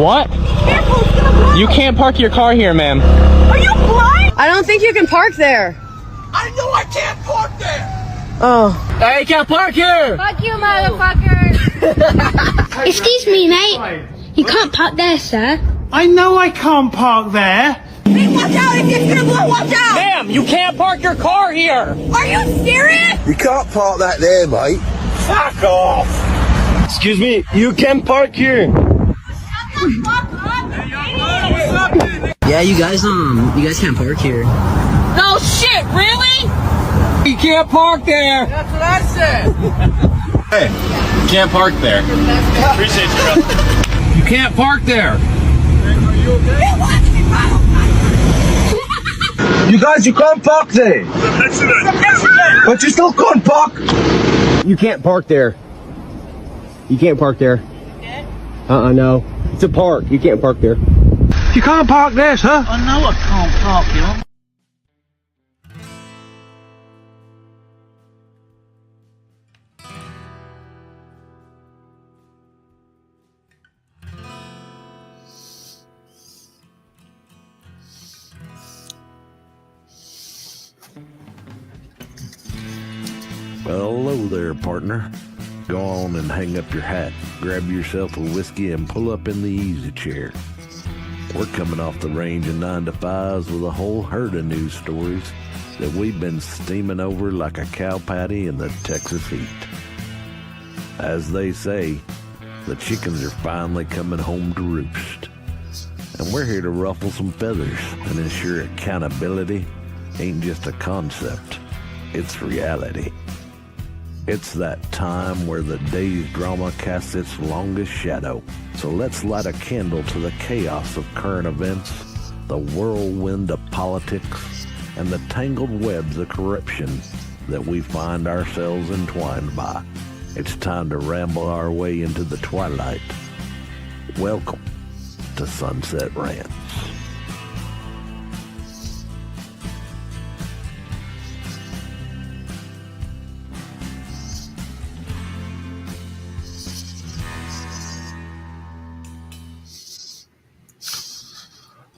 What? You can't park your car here, ma'am. Are you blind? I don't think you can park there. I know I can't park there. Oh. Hey, you can't park here! Fuck you, motherfucker! Excuse me, mate. You can't park there, sir. I know I can't park there. Hey, watch out! It gets gonna blow! Watch out! Ma'am, you can't park your car here! Are you serious? You can't park that there, mate. Fuck off! Excuse me, you can park here. Yeah, you guys can't park here. No shit, really? You can't park there! That's what I said. Hey, you can't park there. Appreciate you, brother. You can't park there. You guys, you can't park there. But you still can't park. You can't park there. You can't park there. No. It's a park. You can't park there. You can't park there, sir. I know I can't park here. Well, hello there, partner. Go on and hang up your hat, grab yourself a whiskey, and pull up in the easy chair. We're coming off the range of 9 to 5s with a whole herd of news stories that we've been steaming over like a cow patty in the Texas heat. As they say, the chickens are finally coming home to roost. And we're here to ruffle some feathers and ensure accountability ain't just a concept, it's reality. It's that time where the day's drama casts its longest shadow. So let's light a candle to the chaos of current events, the whirlwind of politics, and the tangled webs of corruption that we find ourselves entwined by. It's time to ramble our way into the twilight. Welcome to Sunset Rants.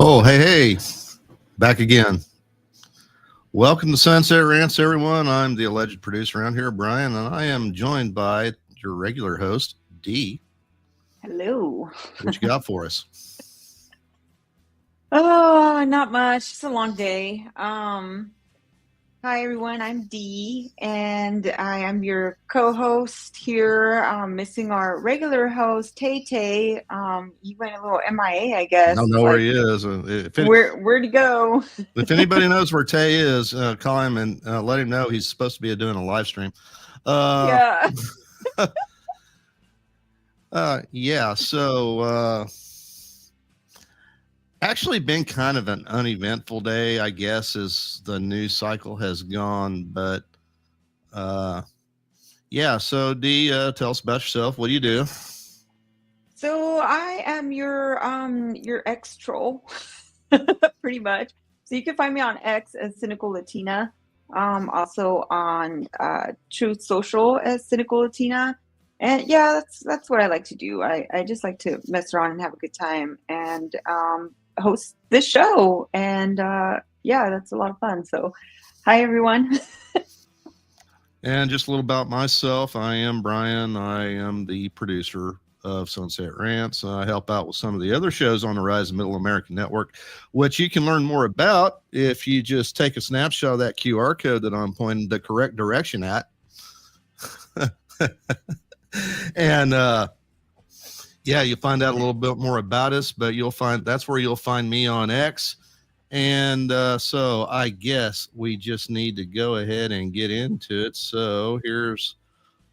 Oh, hey, back again. Welcome to Sunset Rants, everyone. I'm the alleged producer around here, Brian, and I am joined by your regular host, Dee. Hello. What you got for us? Oh, not much. It's a long day. Hi, everyone. I'm Dee, and I am your co-host here. Missing our regular host, Tay Tay. He went a little MIA, I guess. I don't know where he is. Where'd he go? If anybody knows where Tay is, call him and let him know he's supposed to be doing a live stream. Yeah. Yeah. So, actually been kind of an uneventful day, I guess, as the news cycle has gone. But yeah, so Dee, tell us about yourself. What do you do? So I am your ex troll, pretty much. So you can find me on X as Cynical Latina. Also on Truth Social as Cynical Latina. And yeah, that's what I like to do. I just like to mess around and have a good time and host this show. And yeah, that's a lot of fun. So hi, everyone. And just a little about myself. I am Brian. I am the producer of Sunset Rants. I help out with some of the other shows on the Rise of Middle American Network, which you can learn more about if you just take a snapshot of that QR code that I'm pointing the correct direction at. And yeah, you'll find out a little bit more about us, but that's where you'll find me on X. And so I guess we just need to go ahead and get into it. So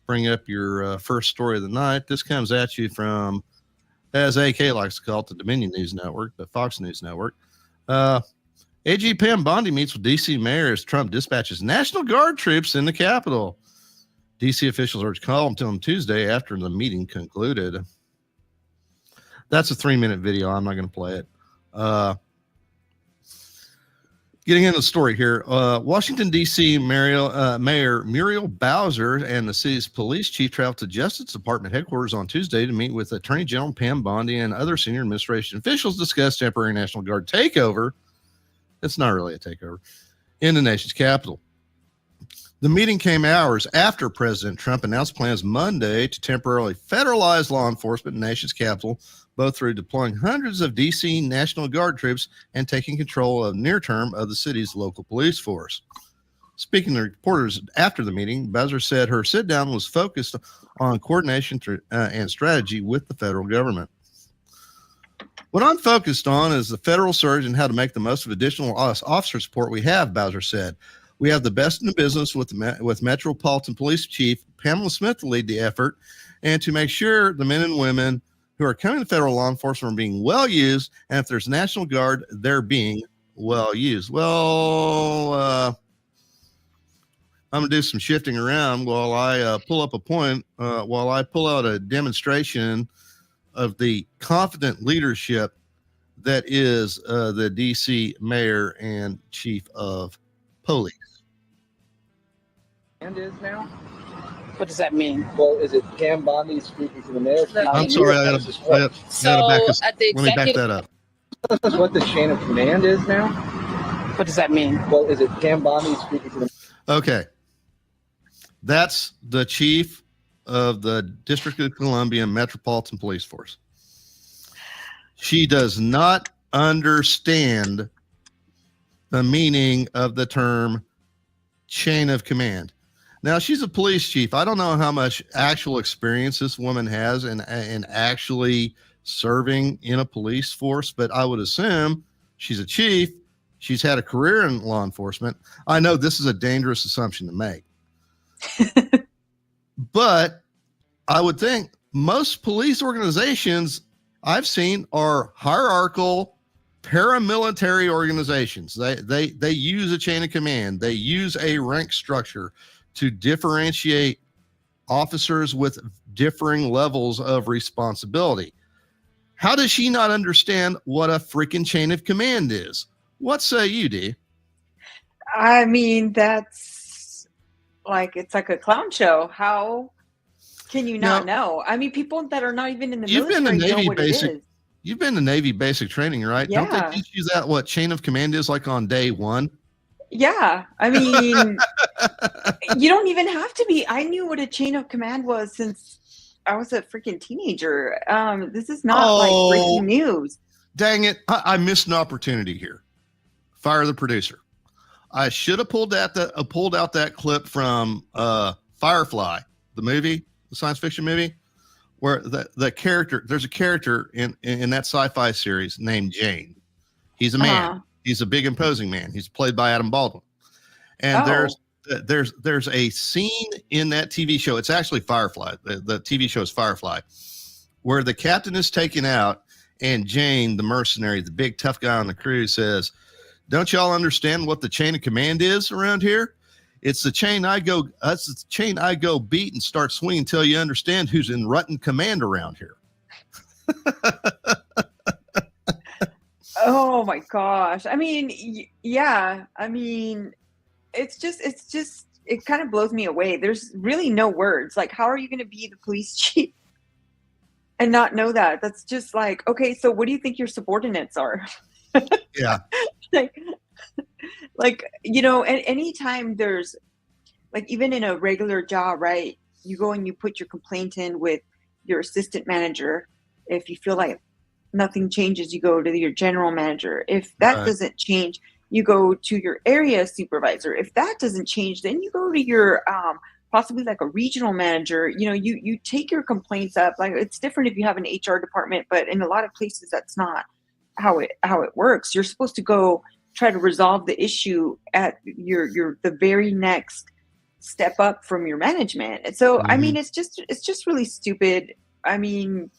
bring up your first story of the night. This comes at you from, as AK likes to call it, the Dominion News Network, the Fox News Network. AG Pam Bondi meets with D.C. Mayor as Trump dispatches National Guard troops in the Capitol. D.C. officials urged calm until Tuesday after the meeting concluded. That's a 3-minute video. I'm not going to play it. Getting into the story here, Washington, D.C. Mayor Muriel Bowser and the city's police chief traveled to Justice Department headquarters on Tuesday to meet with Attorney General Pam Bondi and other senior administration officials to discuss temporary National Guard takeover. It's not really a takeover in the nation's capital. The meeting came hours after President Trump announced plans Monday to temporarily federalize law enforcement in the nation's capital, both through deploying hundreds of D.C. National Guard troops and taking control of near term of the city's local police force. Speaking to reporters after the meeting, Bowser said her sit down was focused on coordination and strategy with the federal government. What I'm focused on is the federal surge and how to make the most of additional officer support we have, Bowser said. We have the best in the business with Metropolitan Police Chief Pamela Smith to lead the effort and to make sure the men and women who are coming to federal law enforcement are being well used, and if there's National Guard, they're being well used. Well, I'm going to do some shifting around while I pull up a point, while I pull out a demonstration of the confident leadership that is the D.C. mayor and chief of police. And is now? What does that mean? Well, is it Pam Bondi speaking to the mayor? I'm sorry, I gotta back this. At the Let me back that up. That's what the chain of command is now? What does that mean? Well, is it Pam Bondi speaking to the Okay. That's the chief of the District of Columbia Metropolitan Police Force. She does not understand the meaning of the term chain of command. Now, she's a police chief. I don't know how much actual experience this woman has in actually serving in a police force, but I would assume she's a chief. She's had a career in law enforcement. I know this is a dangerous assumption to make. But I would think most police organizations I've seen are hierarchical paramilitary organizations. They use a chain of command. They use a rank structure to differentiate officers with differing levels of responsibility. How does she not understand what a freaking chain of command is? What say you, Dee? I mean, that's like, it's like a clown show. How can you not know? I mean, people that are not even in the military know what it is. You've been to Navy basic training, right? Yeah. Don't they teach you that, what chain of command is like on day one? Yeah. I mean, you don't even have to be. I knew what a chain of command was since I was a freaking teenager. This is not like breaking news. Dang it. I missed an opportunity here. Fire the producer. I should have pulled out that clip from Firefly, the movie, the science fiction movie, where there's a character in that sci-fi series named Jane. He's a man. He's a big imposing man. He's played by Adam Baldwin. And there's a scene in that TV show. It's actually Firefly. The TV show is Firefly, where the captain is taken out and Jane, the mercenary, the big tough guy on the crew, says, "Don't y'all understand what the chain of command is around here? It's the chain I go beat and start swinging until you understand who's in rut and command around here." Oh my gosh. I mean, yeah. I mean, it kind of blows me away. There's really no words. Like, how are you going to be the police chief and not know that? That's just like, okay, so what do you think your subordinates are? Yeah. like, you know, and anytime there's, like, even in a regular job, right? You go and you put your complaint in with your assistant manager. If you feel like nothing changes, you go to your general manager. If that doesn't change, you go to your area supervisor. If that doesn't change, then you go to your possibly like a regional manager. You know, you take your complaints up. Like, it's different if you have an HR department, but in a lot of places that's not how it works. You're supposed to go try to resolve the issue at the very next step up from your management. And so I mean, it's just really stupid. I mean,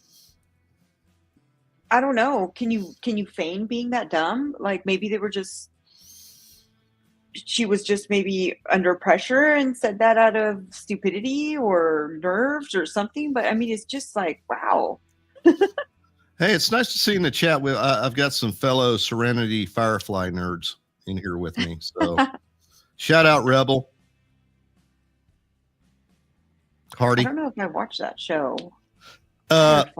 I don't know. Can you feign being that dumb? Like, maybe she was just maybe under pressure and said that out of stupidity or nerves or something. But I mean, it's just like, wow. Hey, it's nice to see in the chat. I've got some fellow Serenity Firefly nerds. in here with me. So shout out Rebel. Hardy. I don't know if I watched that show. It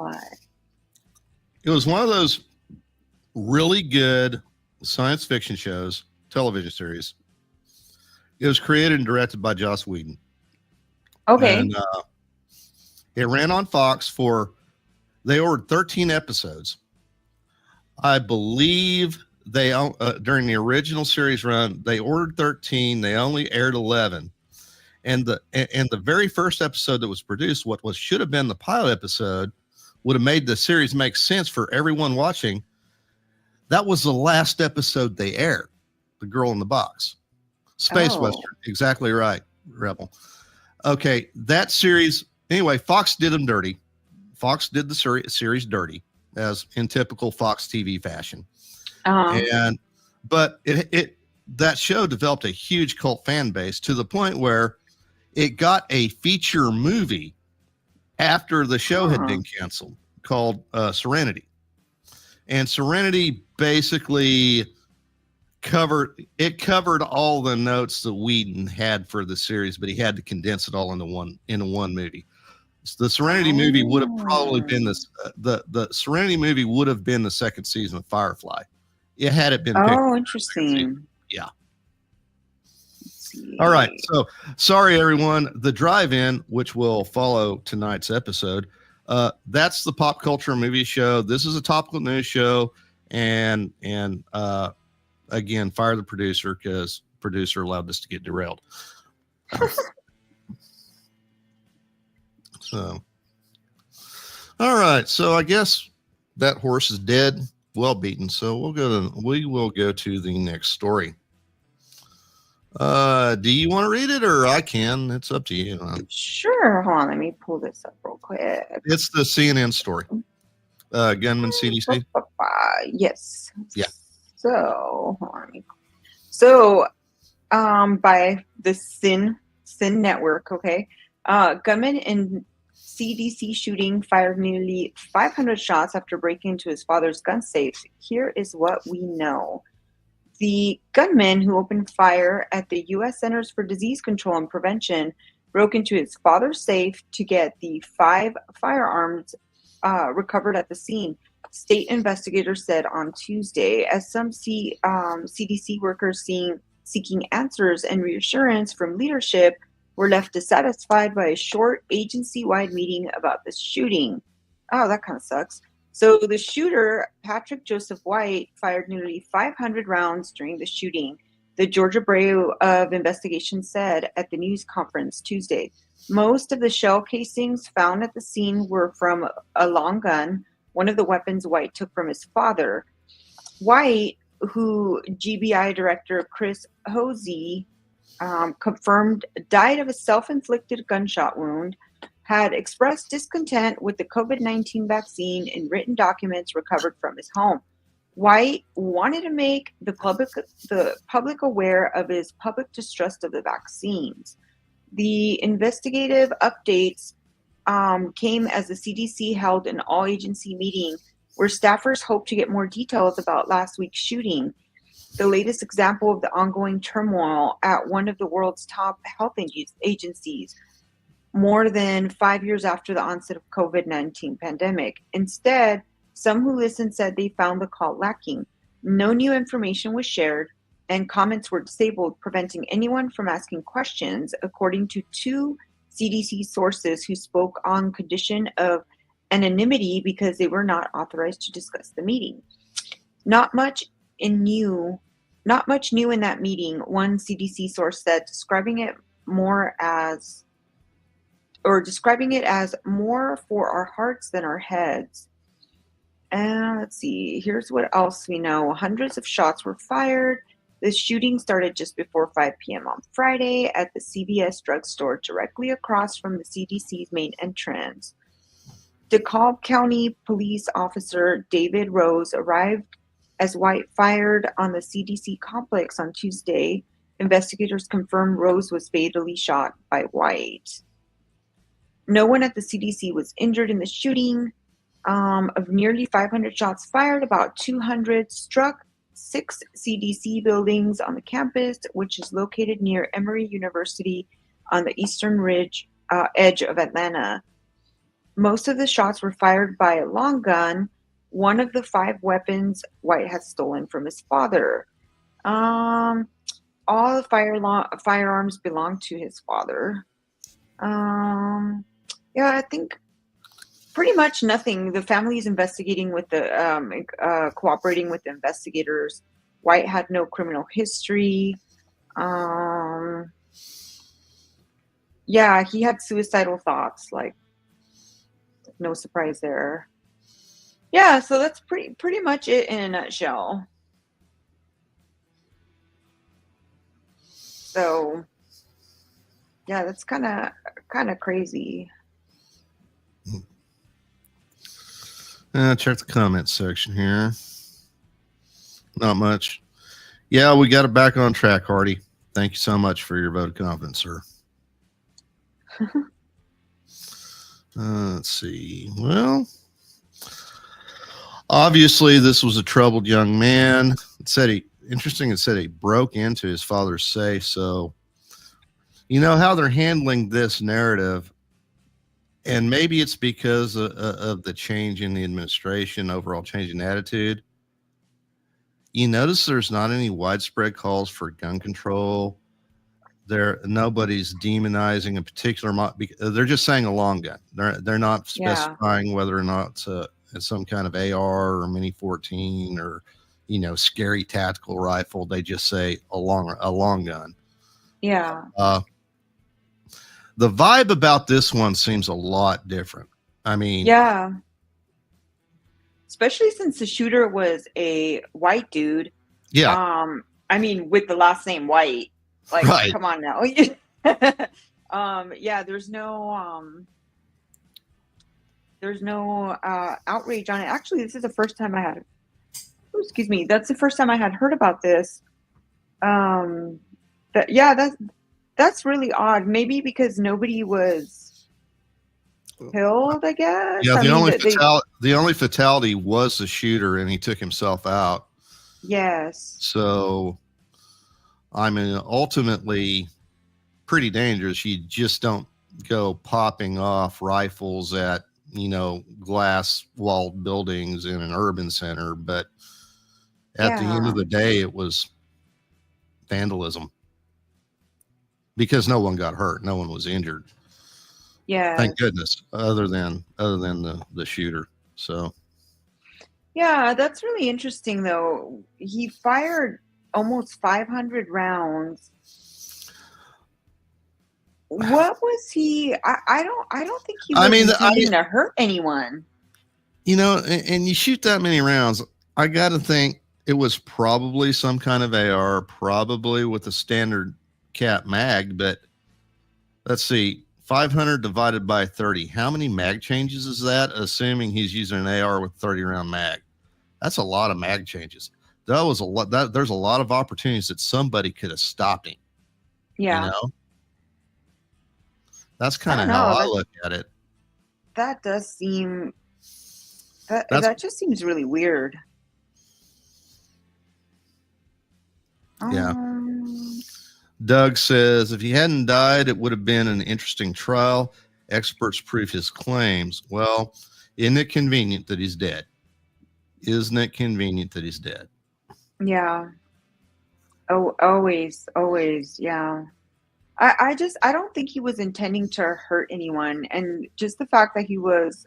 was one of those really good science fiction shows, television series. It was created and directed by Joss Whedon. Okay. And it ran on Fox they ordered 13 episodes. I believe they during the original series run, they ordered 13. They only aired 11. And the very first episode that was produced, what should have been the pilot episode, would have made the series make sense for everyone watching. That was the last episode they aired. The Girl in the Box. Space Western. Exactly right, Rebel. Okay, that series, anyway, Fox did them dirty. Fox did the series dirty, as in typical Fox TV fashion. But that show developed a huge cult fan base to the point where it got a feature movie after the show had been canceled called Serenity. And Serenity basically covered all the notes that Whedon had for the series, but he had to condense it all into one movie. So the Serenity movie would have probably been the Serenity movie would have been the second season of Firefly. It had it been picked. Oh, interesting. Yeah. All right. So sorry, everyone. The Drive-In, which will follow tonight's episode, that's the Pop Culture Movie Show. This is a topical news show. And again, fire the producer because producer allowed this to get derailed. So, all right. So I guess that horse is dead, well beaten. So we will go to the next story. Do you want to read it or I can? It's up to you. Sure. Hold on. Let me pull this up real quick. It's the CNN story. Gunman CDC. Yes. Yeah. So, hold on. So, by the Sin Network, okay. Gunman in CDC shooting fired nearly 500 shots after breaking into his father's gun safe. Here is what we know. The gunman who opened fire at the U.S. Centers for Disease Control and Prevention broke into his father's safe to get the 5 firearms recovered at the scene. State investigators said on Tuesday, as some CDC workers seeking answers and reassurance from leadership were left dissatisfied by a short agency-wide meeting about the shooting. Oh, that kind of sucks. So the shooter, Patrick Joseph White, fired nearly 500 rounds during the shooting, the Georgia Bureau of Investigation said at the news conference Tuesday. Most of the shell casings found at the scene were from a long gun, one of the weapons White took from his father. White, who GBI Director Chris Hosey confirmed died of a self-inflicted gunshot wound, had expressed discontent with the COVID-19 vaccine in written documents recovered from his home. White wanted to make the public aware of his public distrust of the vaccines. The investigative updates came as the CDC held an all-agency meeting where staffers hoped to get more details about last week's shooting, the latest example of the ongoing turmoil at one of the world's top health agencies, more than 5 years after the onset of COVID-19 pandemic. Instead, some who listened said they found the call lacking. No new information was shared, and comments were disabled, preventing anyone from asking questions, according to 2 CDC sources who spoke on condition of anonymity because they were not authorized to discuss the meeting. Not much new in that meeting, one CDC source said, describing it as more for our hearts than our heads. And let's see, here's what else we know. Hundreds of shots were fired. The shooting started just before 5 p.m. on Friday at the CVS drugstore directly across from the CDC's main entrance. DeKalb County police officer David Rose arrived as White fired on the CDC complex on Tuesday. Investigators confirmed Rose was fatally shot by White. No one at the CDC was injured in the shooting. Of nearly 500 shots fired, about 200 struck 6 CDC buildings on the campus, which is located near Emory University on the eastern edge of Atlanta. Most of the shots were fired by a long gun, one of the 5 weapons White had stolen from his father. All the firearms belonged to his father. Yeah, I think pretty much nothing. The family is investigating with the cooperating with the investigators. White had no criminal history. Yeah, he had suicidal thoughts. Like, no surprise there. Yeah, so that's pretty much it in a nutshell. So, yeah, that's kind of crazy. Check the comments section here. Not much. Yeah, we got it back on track, Hardy. Thank you so much for your vote of confidence, sir. Let's see. Well, obviously, this was a troubled young man. It said he broke into his father's safe. So, you know how they're handling this narrative, and maybe it's because of the change in the administration, overall change in attitude. You notice there's not any widespread calls for gun control. Nobody's demonizing a particular. They're just saying a long gun. They're not specifying whether or not it's some kind of AR or Mini 14 or scary tactical rifle. They just say a long gun. Yeah. The vibe about this one seems a lot different. I mean, yeah. Especially since the shooter was a white dude. Yeah. I mean, with the last name White. Like, right. Come on now. Yeah, there's no outrage on it. Actually, this is the first time I had that's the first time I had heard about this. That's really odd. Maybe because nobody was killed, I guess. Yeah, the only fatality was the shooter, and he took himself out. Yes. So, I mean, ultimately, pretty dangerous. You just don't go popping off rifles at glass walled buildings in an urban center. But at the end of the day, it was vandalism because no one got hurt, no one was injured. Yeah, thank goodness. Other than the shooter. So. Yeah, that's really interesting, though. He fired almost 500 rounds. What was he? I don't think he was intending to hurt anyone. And you shoot that many rounds, I got to think it was probably some kind of AR, probably with a standard cap mag. But let's see, 500 divided by 30. How many mag changes is that? Assuming he's using an AR with 30 round mag, that's a lot of mag changes. That was a lot. There's a lot of opportunities that somebody could have stopped him. Yeah. That's kind of how I look at it. That does seem that just seems really weird. Yeah. Doug says if he hadn't died, it would have been an interesting trial. Experts prove his claims. Well, isn't it convenient that he's dead? Isn't it convenient that he's dead? Yeah. Oh, always. Yeah. I don't think he was intending to hurt anyone. And just the fact that he was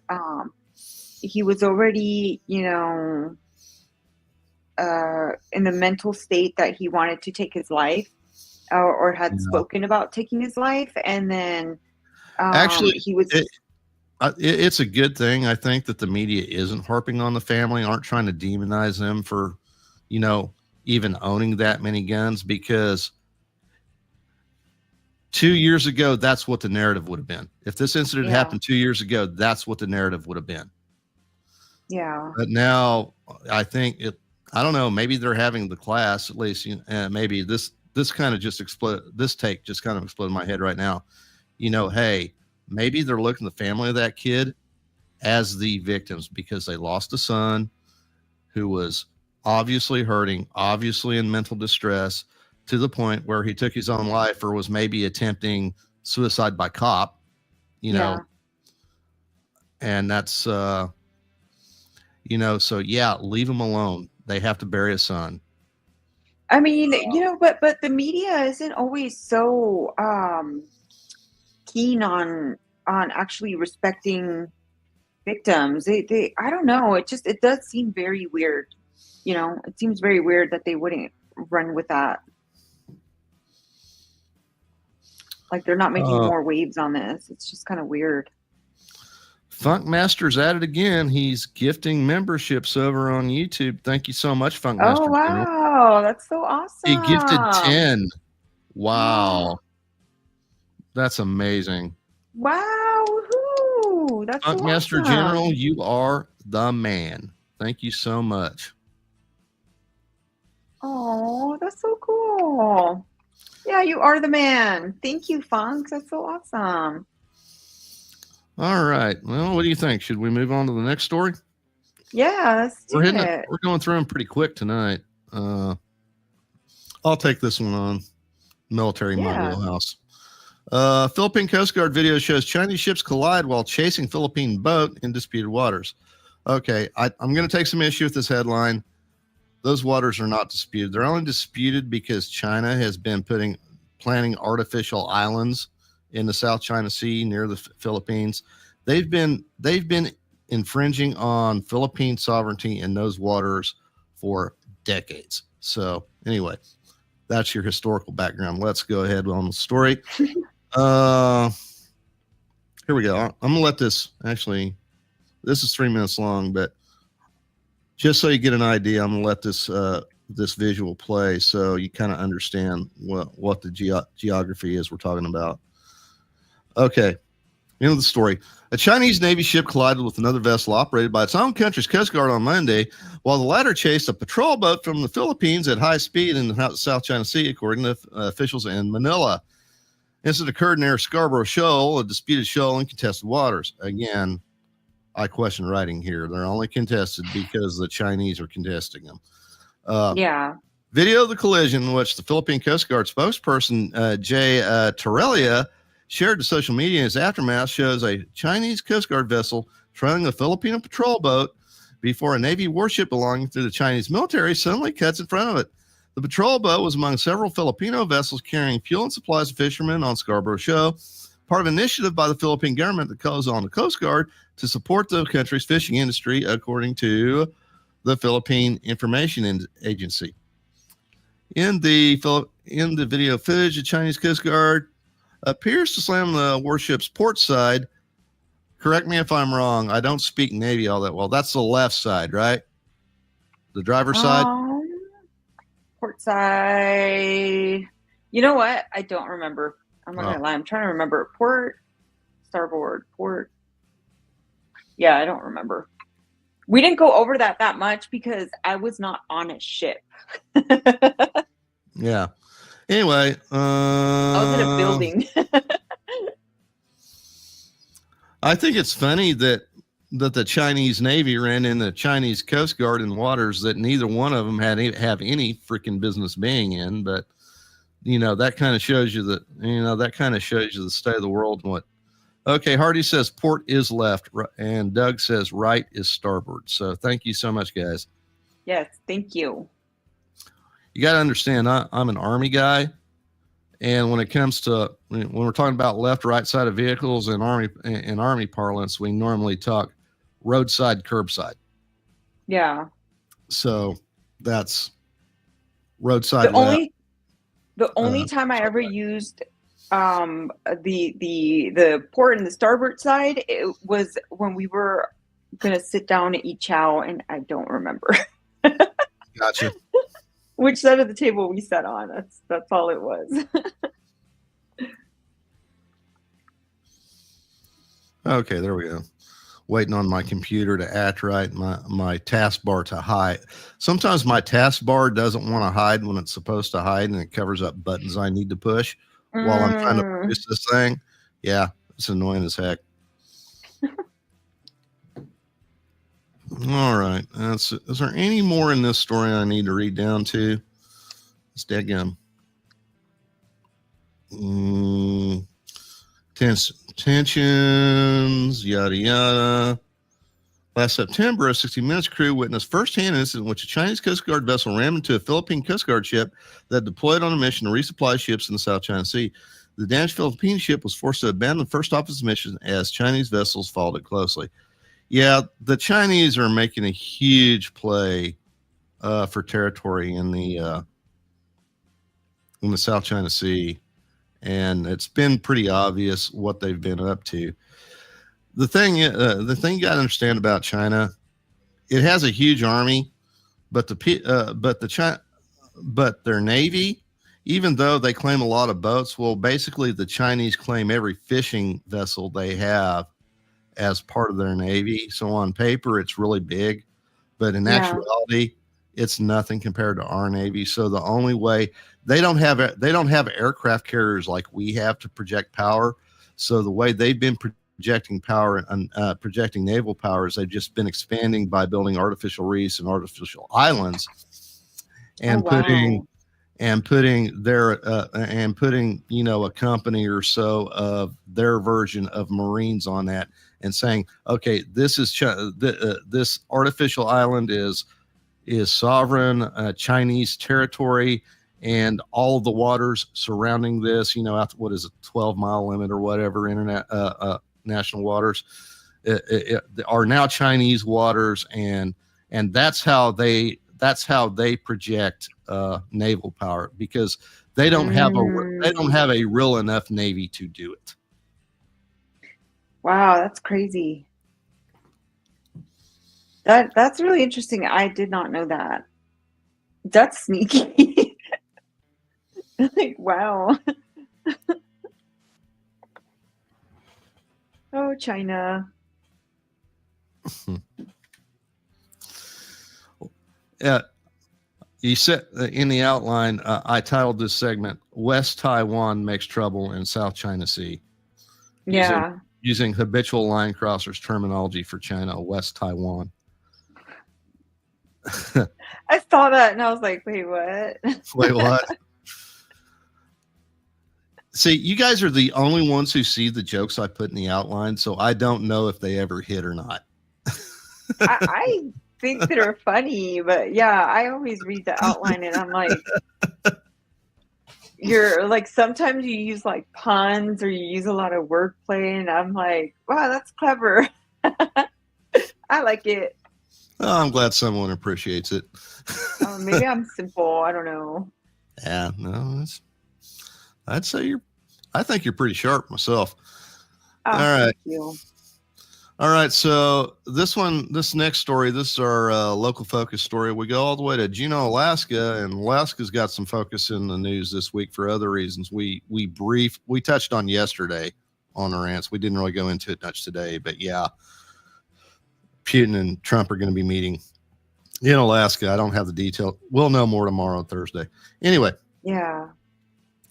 already, in the mental state that he wanted to take his life or had spoken about taking his life. And then actually he was. It's a good thing. I think that the media isn't harping on the family, aren't trying to demonize them for, even owning that many guns, because 2 years ago, that's what the narrative would have been. If this incident happened 2 years ago, that's what the narrative would have been. Yeah. But now I think I don't know, maybe they're having the class, at least, maybe this kind of just exploded. This take just kind of exploded in my head right now. Hey, maybe they're looking at the family of that kid as the victims because they lost a son who was obviously hurting, obviously in mental distress, to the point where he took his own life or was maybe attempting suicide by cop, you know. And that's, so yeah, leave him alone. They have to bury his son. I mean, but the media isn't always so keen on actually respecting victims. They I don't know. It does seem very weird. It seems very weird that they wouldn't run with that. Like they're not making more waves on this. It's just kind of weird. Funk Master's at it again. He's gifting memberships over on YouTube. Thank you so much, Funk Master. Oh, wow. That's so awesome. He gifted 10. Wow. That's amazing. Wow. Woohoo. That's Funk so Master awesome. General, you are the man. Thank you so much. Oh, that's so cool. Yeah, you are the man. Thank you, Funk. That's so awesome. All right. Well, what do you think? Should we move on to the next story? Yeah, let's do it. We're going through them pretty quick tonight. I'll take this one on. Military, my wheelhouse. Philippine Coast Guard video shows Chinese ships collide while chasing Philippine boat in disputed waters. Okay, I'm going to take some issue with this headline. Those waters are not disputed. They're only disputed because China has been planting artificial islands in the South China Sea near the Philippines. They've been infringing on Philippine sovereignty in those waters for decades. So anyway, that's your historical background. Let's go ahead on the story. Here we go. I'm gonna let this, actually, this is 3 minutes long, but just so you get an idea, I'm gonna let this this visual play so you kind of understand what the geography is we're talking about. Okay, end of the story. A Chinese Navy ship collided with another vessel operated by its own country's Coast Guard on Monday, while the latter chased a patrol boat from the Philippines at high speed in the South China Sea, according to officials in Manila. Incident occurred near Scarborough Shoal, a disputed shoal in contested waters. Again, I question writing here. They're only contested because the Chinese are contesting them. Video of the collision, in which the Philippine Coast Guard spokesperson Jay Torrelia shared to social media in its aftermath, shows a Chinese Coast Guard vessel trailing a Filipino patrol boat before a Navy warship belonging to the Chinese military suddenly cuts in front of it. The patrol boat was among several Filipino vessels carrying fuel and supplies to fishermen on Scarborough Shoal, part of an initiative by the Philippine government that calls on the Coast Guard to support the country's fishing industry, according to the Philippine Information Agency. In the video footage, the Chinese Coast Guard appears to slam the warship's port side. Correct me if I'm wrong. I don't speak Navy all that well. That's the left side, right? The driver's side? Port side. You know what? I don't remember. I'm not going to lie. I'm trying to remember. Port, starboard, port. Yeah, I don't remember. We didn't go over that much because I was not on a ship. Yeah. Anyway, I was in a building. I think it's funny that the Chinese Navy ran in the Chinese Coast Guard in waters that neither one of them have any freaking business being in. But that kind of shows you the state of the world. And what? Okay, Hardy says port is left, and Doug says right is starboard. So thank you so much, guys. Yes, thank you. You got to understand, I'm an Army guy, and when it comes to when we're talking about left, right side of vehicles in Army parlance, we normally talk roadside, curbside. Yeah. So that's roadside. The only time I ever used the port and the starboard side, it was when we were gonna sit down and eat chow, and I don't remember. Gotcha. Which side of the table we sat on. That's all it was. Okay, there we go. Waiting on my computer to activate my taskbar to hide. Sometimes my taskbar doesn't want to hide when it's supposed to hide, and it covers up buttons I need to push while I'm trying to produce this thing. Yeah, it's annoying as heck. All right. Is there any more in this story I need to read down to? It's dead tensions, yada yada. Last September, a 60 Minutes crew witnessed firsthand incident in which a Chinese Coast Guard vessel rammed into a Philippine Coast Guard ship that deployed on a mission to resupply ships in the South China Sea. The damaged Philippine ship was forced to abandon the first off its mission as Chinese vessels followed it closely. Yeah, the Chinese are making a huge play for territory in the South China Sea, and it's been pretty obvious what they've been up to. The thing you got to understand about China, it has a huge army, but their navy, even though they claim a lot of boats, well, basically the Chinese claim every fishing vessel they have as part of their navy. So on paper, it's really big, but in actuality, it's nothing compared to our navy. So the only way they don't have aircraft carriers like we have to project power. So the way they've been projecting power and projecting naval power is they've just been expanding by building artificial reefs and artificial islands, and putting a company or so of their version of Marines on that, and saying, okay, this is this artificial island is sovereign Chinese territory, and all of the waters surrounding this, after what is a 12-mile limit or whatever, national waters, are now Chinese waters, and that's how they project naval power, because they don't have a real enough navy to do it. Wow, that's crazy. That's really interesting. I did not know that. That's sneaky. Like, wow. Oh, China. You said in the outline, I titled this segment, West Taiwan Makes Trouble in South China Sea. Yeah. Using habitual line crossers terminology for China, West Taiwan. I saw that and I was like, wait, what? Wait, what? See, you guys are the only ones who see the jokes I put in the outline, so I don't know if they ever hit or not. I think they're funny, but yeah, I always read the outline and I'm like, you're like, sometimes you use like puns or you use a lot of wordplay, and I'm like, wow, that's clever. I like it. Oh, I'm glad someone appreciates it. Maybe I'm simple. I don't know. Yeah, no, I'd say I think you're pretty sharp myself. All right. Thank you. All right. So this next story, this is our local focus story. We go all the way to Juneau, Alaska, and Alaska's got some focus in the news this week for other reasons. We touched on yesterday on the rants. We didn't really go into it much today, but yeah, Putin and Trump are going to be meeting in Alaska. I don't have the detail. We'll know more tomorrow, Thursday. Anyway. Yeah.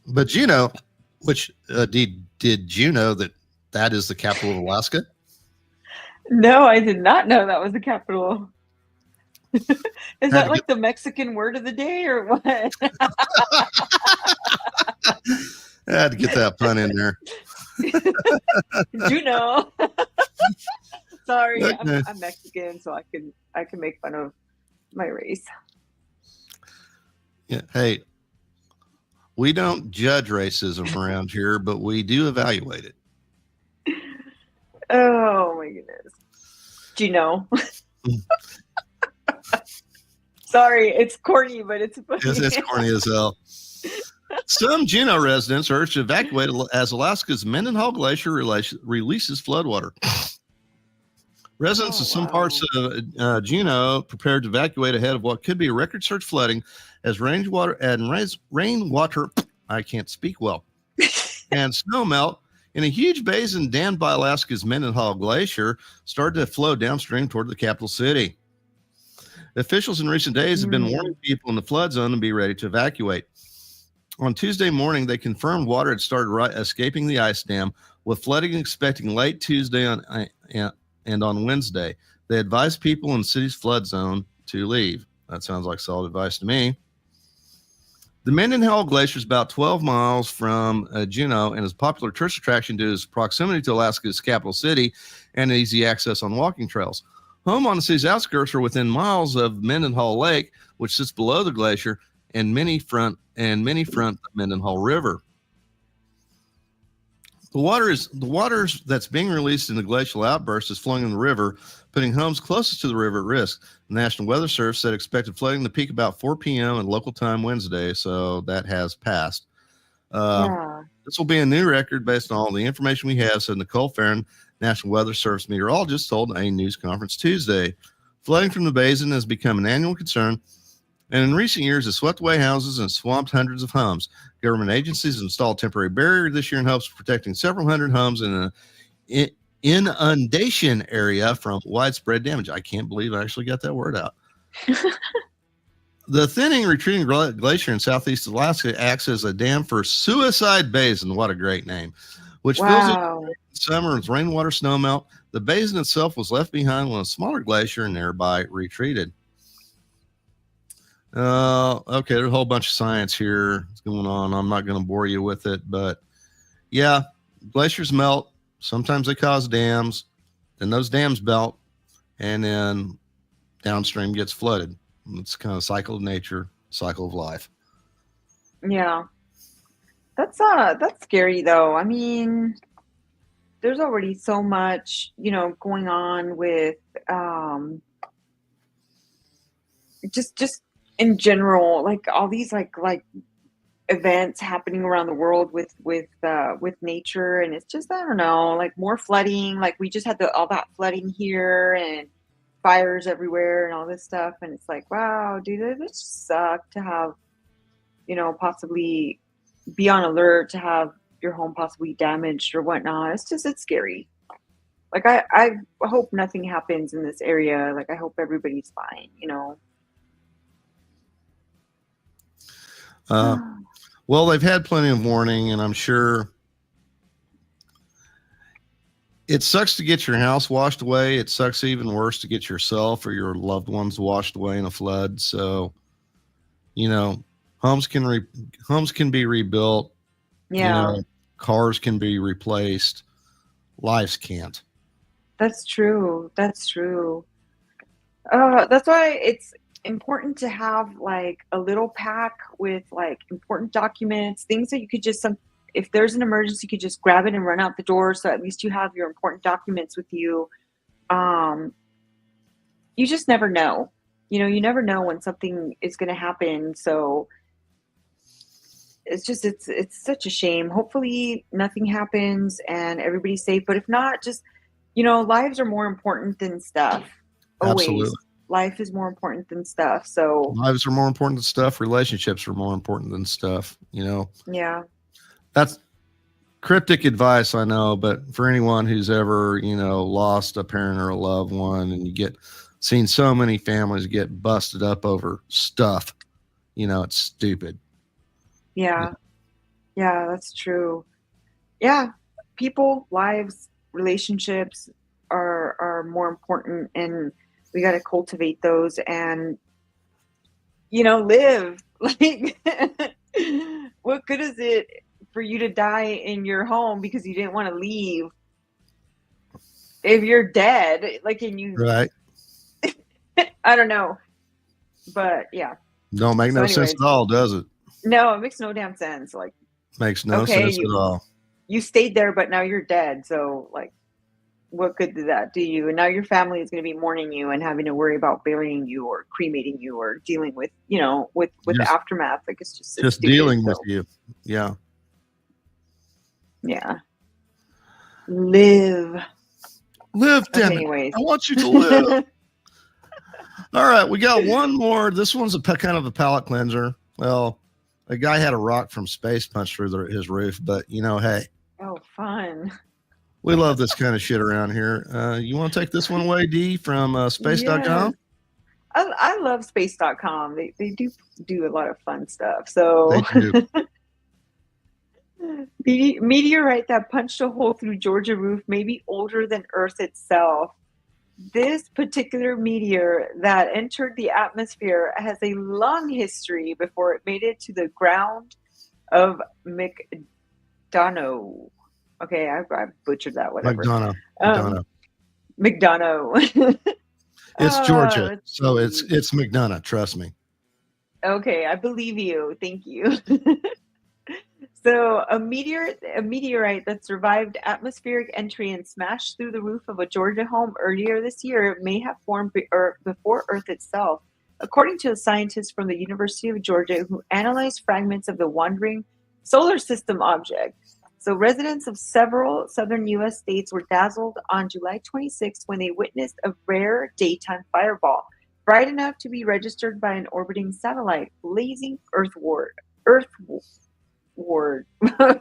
But Juneau, which did you know that is the capital of Alaska? No, I did not know that was the capital. Is that like the Mexican word of the day or what? I had to get that pun in there. Juneau. Sorry, Okay. I'm Mexican, so I can make fun of my race. Yeah. Hey, we don't judge racism around here, but we do evaluate it. Oh my goodness. Juneau. Sorry, it's corny, but it's funny. It's corny as hell. Some Juneau residents are urged to evacuate as Alaska's Mendenhall Glacier releases floodwater. Residents of some parts of Juneau prepared to evacuate ahead of what could be a record surge flooding as rainwater, I can't speak well, and snow melt in a huge basin dammed by Alaska's Mendenhall Glacier started to flow downstream toward the capital city. Officials in recent days have been warning people in the flood zone to be ready to evacuate. On Tuesday morning, they confirmed water had started escaping the ice dam, with flooding expecting late Tuesday and on Wednesday. They advise people in the city's flood zone to leave. That sounds like solid advice to me. The Mendenhall Glacier is about 12 miles from Juneau and is a popular tourist attraction due to its proximity to Alaska's capital city and easy access on walking trails. Home on the city's outskirts are within miles of Mendenhall Lake, which sits below the glacier, and many front the Mendenhall River. The water that's being released in the glacial outburst is flowing in the river, putting homes closest to the river at risk. The National Weather Service said expected flooding to peak about 4 p.m. at local time Wednesday, so that has passed. This will be a new record based on all the information we have, said Nicole Farron, National Weather Service meteorologist, told a news conference Tuesday. Flooding from the basin has become an annual concern, and in recent years has swept away houses and swamped hundreds of homes. Government agencies installed temporary barrier this year in hopes of protecting several hundred homes in an inundation area from widespread damage. I can't believe I actually got that word out. The thinning, retreating glacier in southeast Alaska acts as a dam for Suicide Basin. What a great name. Which fills in summer with rainwater snowmelt. The basin itself was left behind when a smaller glacier nearby retreated. Okay, there's a whole bunch of science here going on. I'm not going to bore you with it, but yeah, glaciers melt. Sometimes they cause dams. Then those dams melt, and then downstream gets flooded. It's kind of cycle of nature, cycle of life. Yeah. That's scary though. I mean, there's already so much, going on with just in general, like all these like events happening around the world with nature, and it's just, I don't know, like more flooding. Like we just had all that flooding here and fires everywhere and all this stuff, and it's like, wow, dude, it just suck to have, possibly be on alert to have your home possibly damaged or whatnot. It's scary. Like I hope nothing happens in this area. Like I hope everybody's fine, Well, they've had plenty of warning, and I'm sure it sucks to get your house washed away. It sucks even worse to get yourself or your loved ones washed away in a flood. So, homes can be rebuilt. Yeah. Cars can be replaced. Lives can't. That's true. That's why it's important to have like a little pack with like important documents, things that you could just if there's an emergency, you could just grab it and run out the door. So at least you have your important documents with you. You just never know. You never know when something is going to happen. So it's such a shame. Hopefully nothing happens and everybody's safe. But if not, just, lives are more important than stuff. Always. Absolutely. Life is more important than stuff. So lives are more important than stuff. Relationships are more important than stuff. Yeah. That's cryptic advice, I know, but for anyone who's ever, lost a parent or a loved one, and seen so many families get busted up over stuff, it's stupid. Yeah. Yeah, that's true. Yeah. People, lives, relationships are more important, and we got to cultivate those and, live. Like, what good is it for you to die in your home because you didn't want to leave if you're dead? Like, and you, right? I don't know, but yeah. Don't make no sense at all, does it? No, it makes no damn sense. Like, makes no sense at all. You stayed there, but now you're dead. So, like, what good did that do you? And now your family is going to be mourning you and having to worry about burying you or cremating you or dealing with, with the aftermath. Like, it's just dealing with you. Yeah. Yeah. Live, damn anyways. it. I want you to live. All right, we got one more. This one's kind of a palate cleanser. Well, a guy had a rock from space punched through his roof, but hey. Oh, fun. We love this kind of shit around here. You want to take this one away, Dee, from space.com? Yes. I love space.com. They do a lot of fun stuff. So they do. Meteorite that punched a hole through Georgia roof may be older than Earth itself. this particular meteor that entered the atmosphere has a long history before it made it to the ground of McDonough. Okay, I butchered that, whatever. McDonough. It's Georgia, let's so see. it's McDonough. Trust me. Okay, I believe you. Thank you. So a meteorite that survived atmospheric entry and smashed through the roof of a Georgia home earlier this year may have formed before Earth itself, according to a scientist from the University of Georgia who analyzed fragments of the wandering solar system object. So residents of several southern U.S. states were dazzled on July 26th when they witnessed a rare daytime fireball, bright enough to be registered by an orbiting satellite, blazing earthward.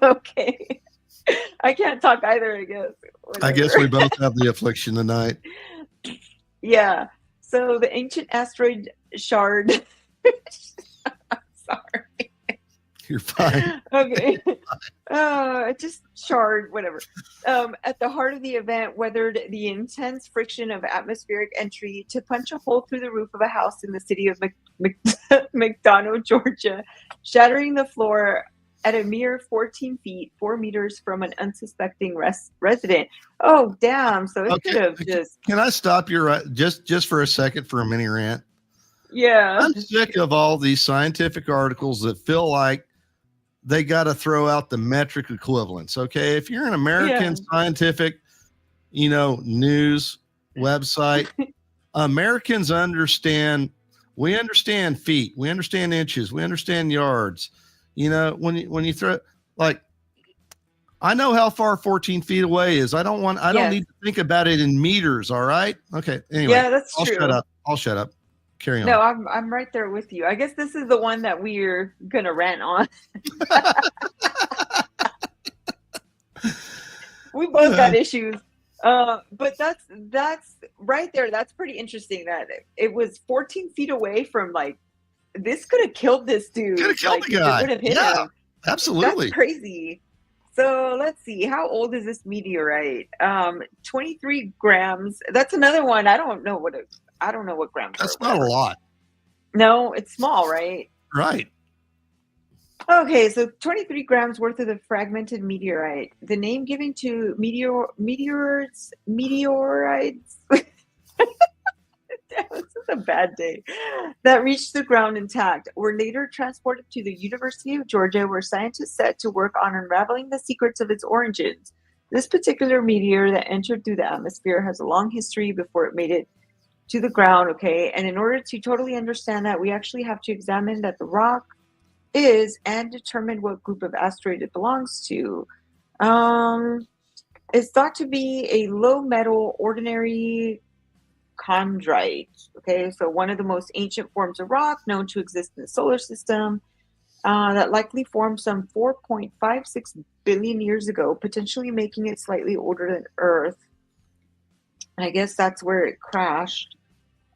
Okay. I can't talk either, I guess. Whatever. I guess we both have the affliction tonight. Yeah. So the ancient asteroid shard. Sorry. You're fine. Okay. Just shard, whatever. At the heart of the event, weathered the intense friction of atmospheric entry to punch a hole through the roof of a house in the city of McDonough, Georgia, shattering the floor at a mere 14 feet, 4 meters from an unsuspecting resident. Oh, damn. So it could have just... Can I stop you just for a second for a mini rant? Yeah. I'm sick of all these scientific articles that feel like they got to throw out the metric equivalents. Okay. If you're an American scientific, news website, Americans understand, we understand feet, we understand inches, we understand yards. When you throw, like, I know how far 14 feet away is. I don't need to think about it in meters. All right. Okay. Anyway, yeah, that's true. I'll shut up. Carry on. No, I'm right there with you. I guess this is the one that we're gonna rant on. We both got issues. But that's right there. That's pretty interesting that it was 14 feet away from, like, this could have killed this dude. Could have killed the guy. It would have hit him. Absolutely. That's crazy. So let's see. How old is this meteorite? 23 grams. That's another one. I don't know what grams. That's not a lot. No, it's small, right? Right. Okay, so 23 grams worth of the fragmented meteorite. The name given to meteorites. This is a bad day. That reached the ground intact were later transported to the University of Georgia, where scientists set to work on unraveling the secrets of its origins. This particular meteor that entered through the atmosphere has a long history before it made it to the ground, okay? And in order to totally understand that, we actually have to examine that the rock is and determine what group of asteroid it belongs to. It's thought to be a low metal ordinary chondrite. Okay, so one of the most ancient forms of rock known to exist in the solar system, that likely formed some 4.56 billion years ago, potentially making it slightly older than Earth. And I guess that's where it crashed.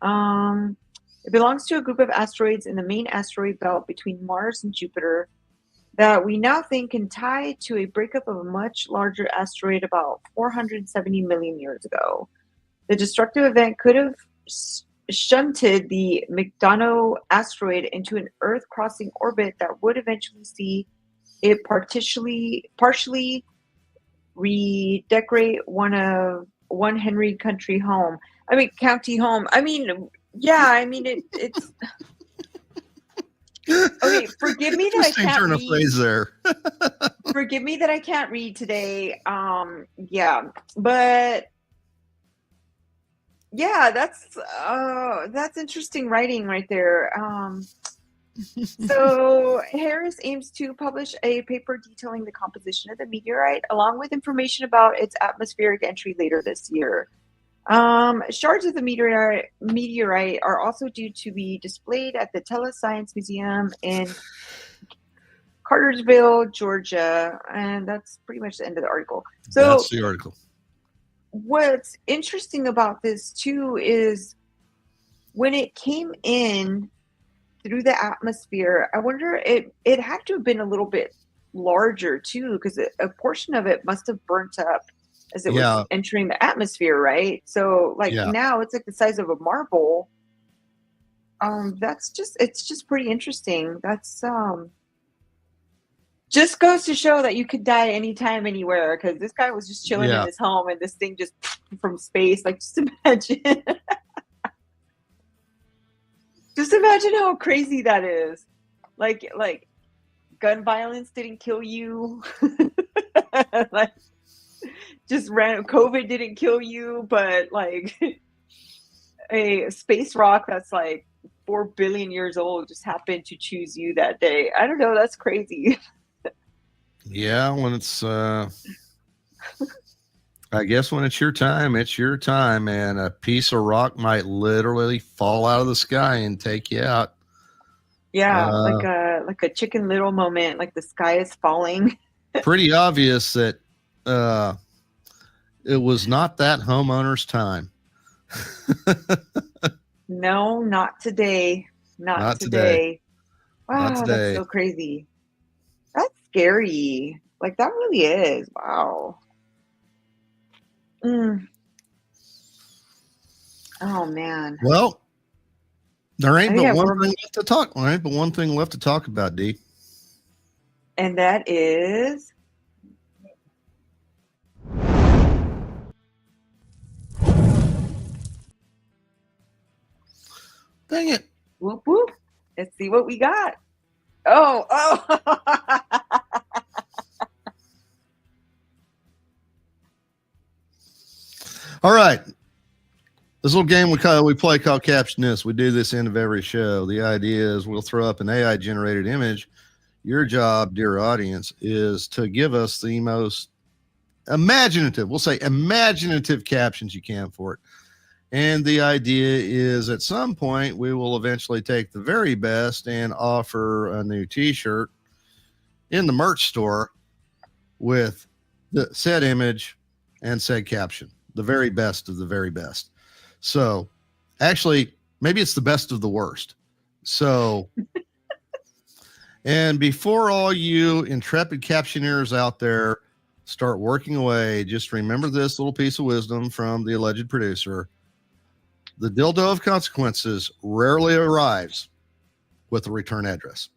It belongs to a group of asteroids in the main asteroid belt between Mars and Jupiter that we now think can tie to a breakup of a much larger asteroid about 470 million years ago. The destructive event could have shunted the McDonough asteroid into an Earth-crossing orbit that would eventually see it partially redecorate one Henry County home. It's okay. Forgive me that I can't turn of read. Phrase there. Forgive me that I can't read today. But yeah, that's interesting writing right there. So Harris aims to publish a paper detailing the composition of the meteorite, along with information about its atmospheric entry later this year. Shards of the meteorite are also due to be displayed at the Telescience Museum in Cartersville, Georgia, and that's pretty much the end of the article. So that's the article. What's interesting about this too is when it came in through the atmosphere, I wonder it had to have been a little bit larger too, because a portion of it must have burnt up as it was entering the atmosphere, right? So like now it's like the size of a marble. It's just pretty interesting. That's just goes to show that you could die anytime, anywhere, because this guy was just chilling in his home and this thing just from space. Like, just imagine. Just imagine how crazy that is. Like gun violence didn't kill you. Like, just random COVID didn't kill you, but like a space rock that's like 4 billion years old just happened to choose you that day. I don't know. That's crazy. Yeah, when it's I guess when it's your time, and a piece of rock might literally fall out of the sky and take you out. Yeah, like a Chicken Little moment, like the sky is falling. Pretty obvious that it was not that homeowner's time. No, not today. Not today. Wow, that's so crazy. That's scary. Like, that really is. Wow. Oh, man. Well, there ain't but one thing left to talk. There ain't but one thing left to talk about, D. And that is... Dang it. Whoop, whoop. Let's see what we got. Oh. All right. This little game we play called Caption This. We do this end of every show. The idea is we'll throw up an AI generated image. Your job, dear audience, is to give us the most imaginative, we'll say imaginative captions you can for it. And the idea is at some point we will eventually take the very best and offer a new t-shirt in the merch store with the said image and said caption, the very best of the very best. So actually, maybe it's the best of the worst. So, and before all you intrepid captioneers out there start working away, just remember this little piece of wisdom from the alleged producer. The dildo of consequences rarely arrives with a return address.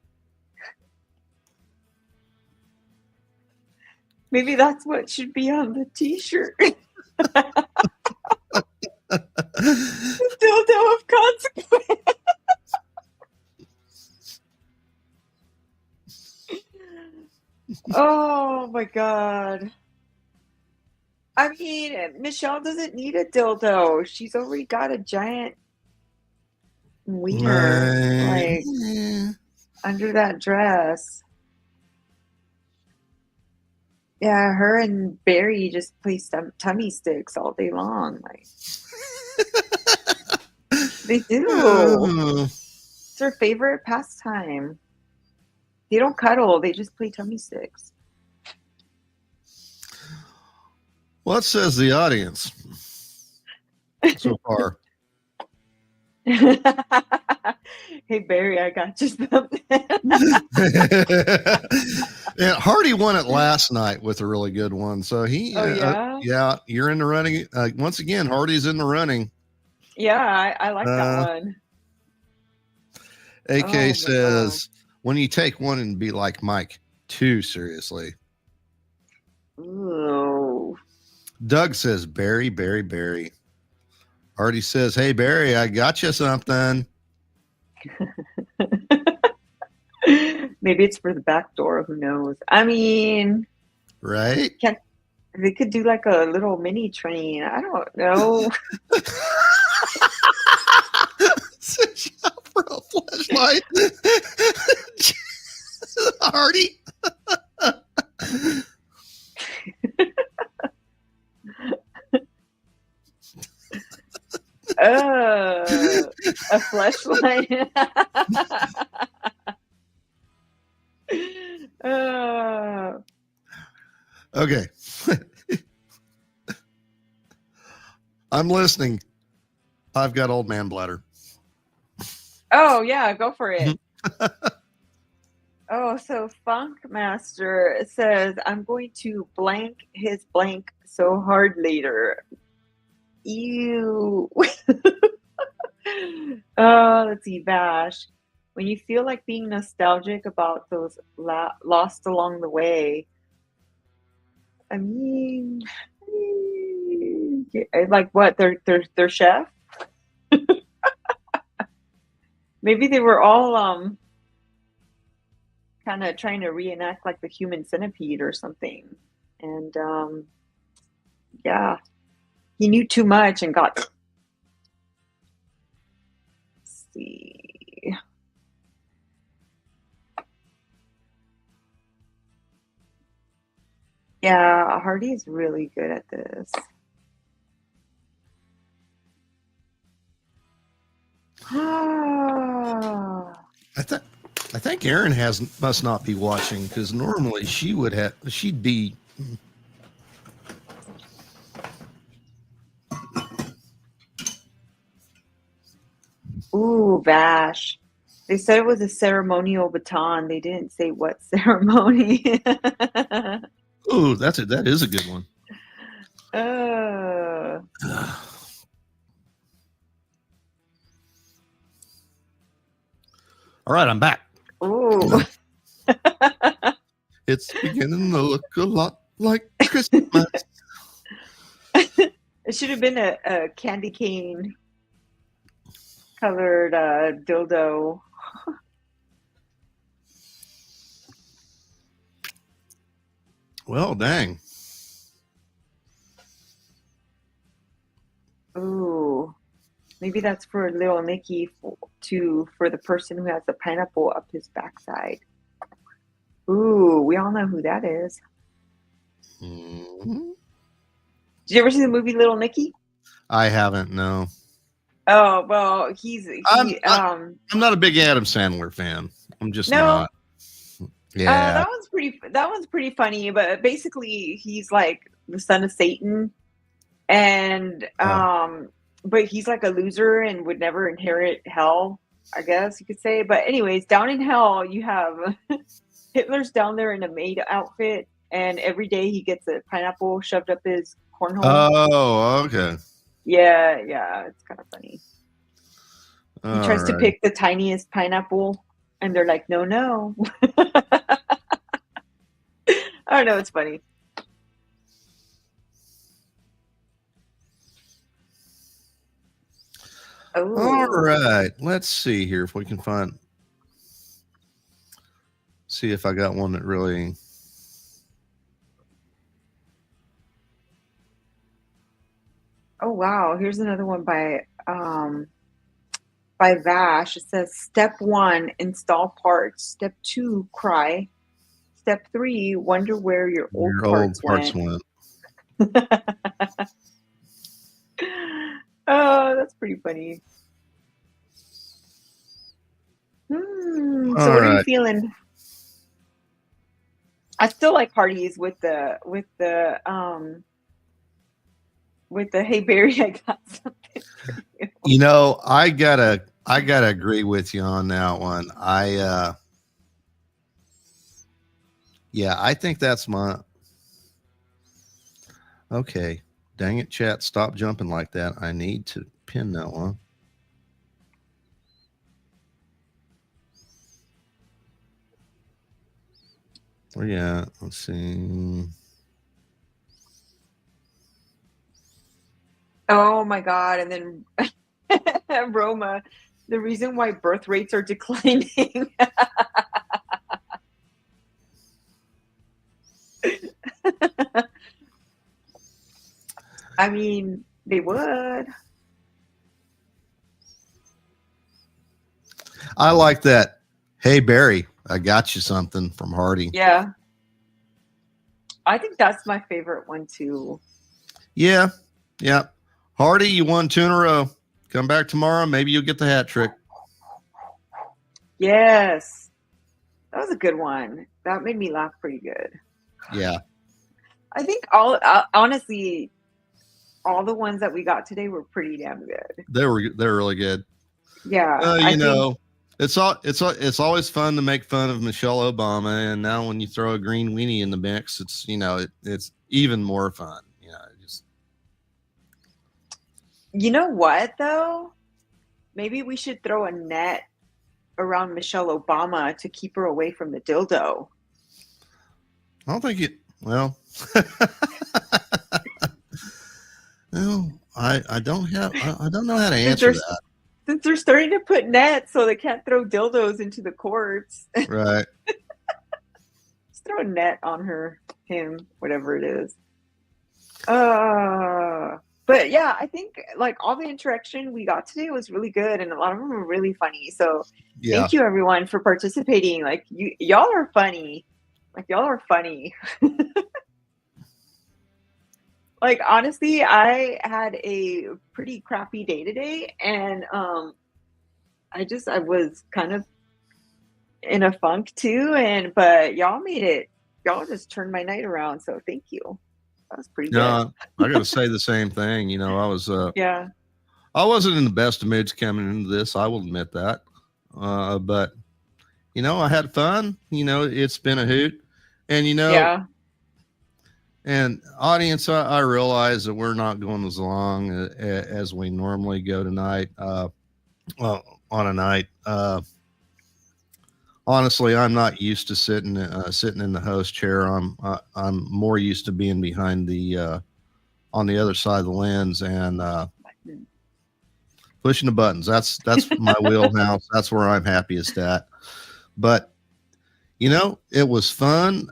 Maybe that's what should be on the t-shirt. The dildo of consequence. Oh my God. I mean, Michelle doesn't need a dildo. She's already got a giant wiener, under that dress. Yeah, her and Barry just play tummy sticks all day long. Like, they do. It's their favorite pastime. They don't cuddle. They just play tummy sticks. What says the audience so far? Hey, Barry, I got you something. Yeah, Hardy won it last night with a really good one. So yeah, you're in the running. Once again, Hardy's in the running. Yeah, I like that one. AK says, when you take one and be like Mike, too seriously. Ooh. Doug says, Barry. Hardy says, hey, Barry, I got you something. Maybe it's for the back door. Who knows? I mean, right? They could do like a little mini train. I don't know. Shop for a flashlight. Hardy. A flashlight. Okay. I'm listening. I've got old man bladder. Oh yeah, go for it. Oh, so Funk Master says, I'm going to blank his blank so hard later. Ew. Let's see, Bash. When you feel like being nostalgic about those lost along the way, I mean, like what? Their chef? Maybe they were all kind of trying to reenact like the human centipede or something. And yeah, he knew too much and got. Let's see. Yeah, Hardy is really good at this. I think Erin must not be watching because normally she'd be. Ooh, Vash. They said it was a ceremonial baton. They didn't say what ceremony. Ooh, that is a good one. All right, I'm back. Ooh. It's beginning to look a lot like Christmas. It should have been a candy cane colored dildo. Well, dang. Ooh. Maybe that's for little Nicky for the person who has the pineapple up his backside. Ooh, we all know who that is. Mm-hmm. Did you ever see the movie Little Nicky? I haven't, no. Oh, well, I'm not a big Adam Sandler fan. I'm just not. Yeah. That one's pretty funny, but basically he's like the son of Satan, and but he's like a loser and would never inherit hell, I guess you could say. But anyways, down in hell you have Hitler's down there in a maid outfit, and every day he gets a pineapple shoved up his cornhole. Oh, okay. Yeah, it's kind of funny. He tries to right. pick the tiniest pineapple, and they're like, no. I don't know, it's funny. Oh. All right. Let's see here if we can see if I got one that really. Oh wow, here's another one by Vash. It says step 1, install parts. Step 2, cry. Step 3, wonder where your old parts went. Oh, that's pretty funny. So what are you feeling? I still like Hardee's with the hey Barry, I got something for you. You know, I gotta agree with you on that one. I think that's my. Okay, dang it, chat! Stop jumping like that. I need to pin that one. Where you at? Let's see. Oh my God. And then Roma, the reason why birth rates are declining. I mean, they would. I like that. Hey, Barry, I got you something from Hardy. Yeah. I think that's my favorite one too. Yeah. Hardy, you won 2 in a row. Come back tomorrow. Maybe you'll get the hat trick. Yes. That was a good one. That made me laugh pretty good. Yeah. I think honestly, all the ones that we got today were pretty damn good. They're really good. Yeah. It's always fun to make fun of Michelle Obama, and now when you throw a green weenie in the mix, it's it's even more fun. Just You know what though? Maybe we should throw a net around Michelle Obama to keep her away from the dildo. I don't think it. Well, no, I don't have. I don't know how to answer that. Since they're starting to put nets so they can't throw dildos into the courts. Right. Just throw a net on him, whatever it is. But yeah, I think like all the interaction we got today was really good, and a lot of them were really funny. So thank you everyone for participating. Like y'all are funny. Like y'all are funny. Like honestly, I had a pretty crappy day today, and I was kind of in a funk too, but y'all made it. Y'all just turned my night around. So thank you. That was pretty good. I got to say the same thing. I was yeah. I wasn't in the best of moods coming into this. I will admit that. But I had fun. It's been a hoot, and yeah. And audience, I realize that we're not going as long as we normally go tonight. On a night. Honestly, I'm not used to sitting in the host chair. I'm more used to being behind the on the other side of the lens and pushing the buttons. That's my wheelhouse. That's where I'm happiest at. But it was fun.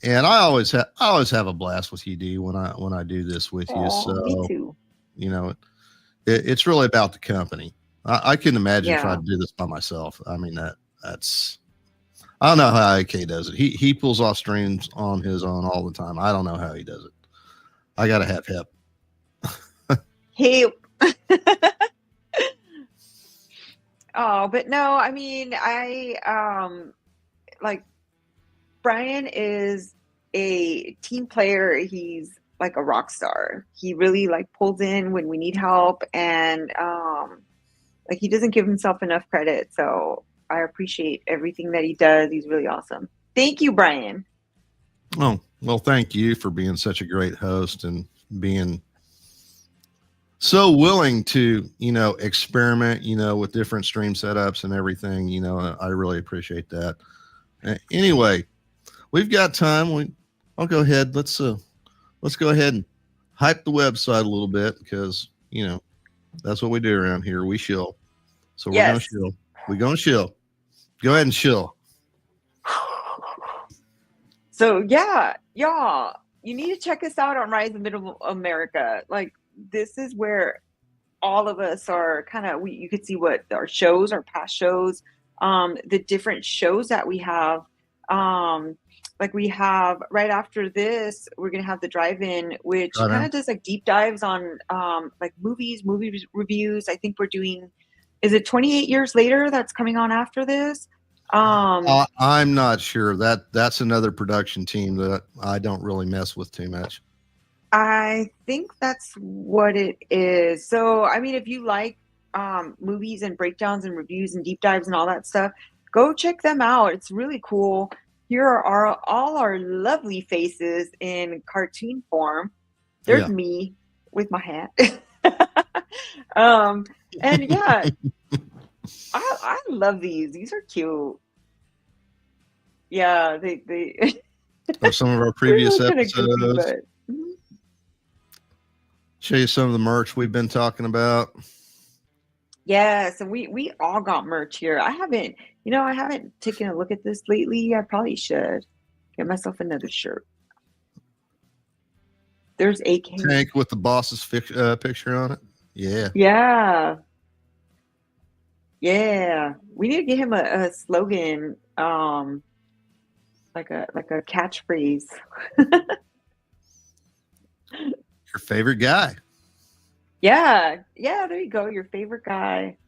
And I always have a blast with you, D, when I do this with you. So me too. It's really about the company. I couldn't imagine if I'd do this by myself. I mean that's I don't know how AK does it. He pulls off streams on his own all the time. I don't know how he does it. I gotta have help. Hey. Oh, but no, I mean like Brian is a team player. He's like a rock star. He really like pulls in when we need help, and like he doesn't give himself enough credit. So I appreciate everything that he does. He's really awesome. Thank you, Brian. Oh, well, thank you for being such a great host and being so willing to, experiment, with different stream setups and everything. I really appreciate that. Anyway, we've got time. I'll go ahead. Let's go ahead and hype the website a little bit because, that's what we do around here. We shill. So we're going to shill. We're going to shill. Go ahead and shill. So yeah, y'all, you need to check us out on Rise of Middle America. Like this is where all of us are kind of, you could see what our shows, our past shows, the different shows that we have. Like we have right after this, we're going to have the drive-in, which kind of does like deep dives on like movie reviews. I think we're doing, is it 28 years later that's coming on after this? I'm not sure. That's another production team that I don't really mess with too much. I think that's what it is. So, I mean, if you like movies and breakdowns and reviews and deep dives and all that stuff, go check them out. It's really cool. Here are all our lovely faces in cartoon form. There's me with my hat. And yeah, I love these. These are cute. Yeah, they of some of our previous episodes. Goofy, show you some of the merch we've been talking about. Yes, and we all got merch here. I haven't taken a look at this lately. I probably should get myself another shirt. There's a tank with the boss's picture on it. Yeah. Yeah. Yeah. We need to get him a slogan, like a catchphrase. Your favorite guy. Yeah. Yeah, there you go. Your favorite guy.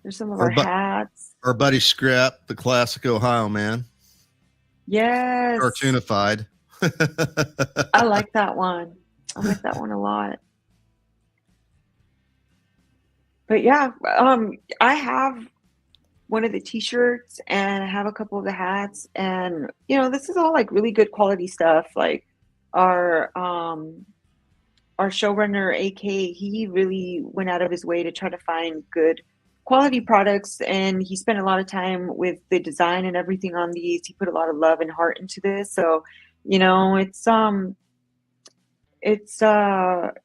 There's some of our hats. Our buddy Scrap, the classic Ohio man. Yes. Cartoonified. I like that one. I like that one a lot. But yeah, I have one of the t-shirts, and I have a couple of the hats, and this is all like really good quality stuff. Like our showrunner AK, he really went out of his way to try to find good quality products, and he spent a lot of time with the design and everything on these. He put a lot of love and heart into this, so it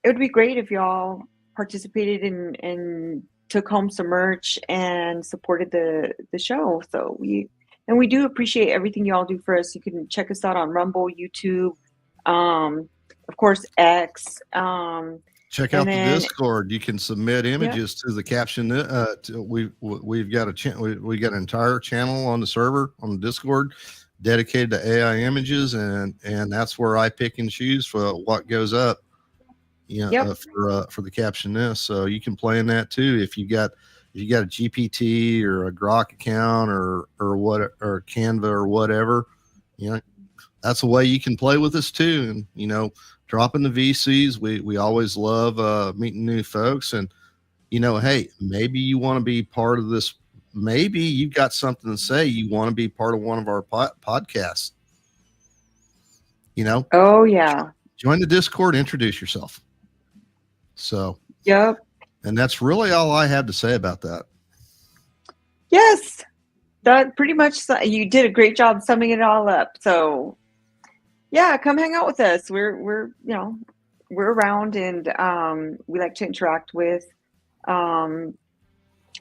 would be great if y'all participated and took home some merch and supported the show. So we do appreciate everything y'all do for us. You can check us out on Rumble, YouTube, of course X. Check out the Discord. You can submit images to the caption. We've got we got an entire channel on the server on the Discord dedicated to AI images, and that's where I pick and choose for what goes up. For the caption this, so you can play in that too. If you got a GPT or a Grok account or Canva or whatever, that's a way you can play with us too. And dropping the VCs, we always love meeting new folks. And hey, maybe you want to be part of this. Maybe you've got something to say. You want to be part of one of our podcasts. Oh yeah. Join the Discord. Introduce yourself. So. Yep. And that's really all I have to say about that. Yes, that pretty much. You did a great job summing it all up. So. Yeah, come hang out with us. We're around, and we like to interact with our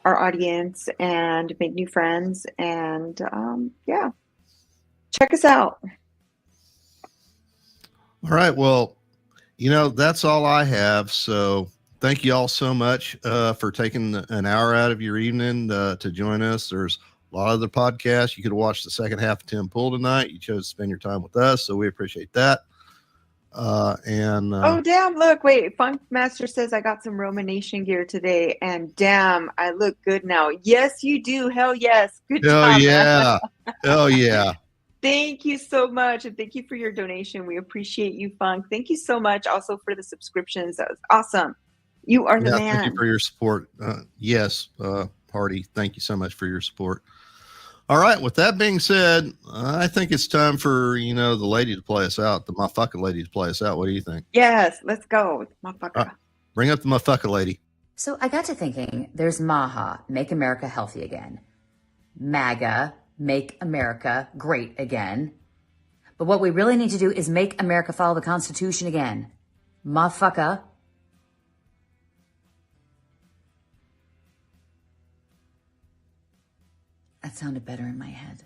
audience and make new friends, and check us out. All right, well, that's all I have. So thank you all so much for taking an hour out of your evening to join us. There's a lot of the podcasts. You could watch the second half of Tim Pool tonight. You chose to spend your time with us, so we appreciate that. Oh damn! Look, wait. Funk Master says I got some Roman Nation gear today, and damn, I look good now. Yes, you do. Hell yes. Good job. Yeah. Oh yeah. Thank you so much, and thank you for your donation. We appreciate you, Funk. Thank you so much also for the subscriptions. That was awesome. You are the man. Thank you for your support. Yes, Hardy. Thank you so much for your support. All right. With that being said, I think it's time for the lady to play us out. The motherfucker lady to play us out. What do you think? Yes, let's go, motherfucker. Bring up the motherfucker lady. So I got to thinking. There's MAHA, Make America Healthy Again. MAGA, Make America Great Again. But what we really need to do is make America follow the Constitution again. Motherfucker. That sounded better in my head.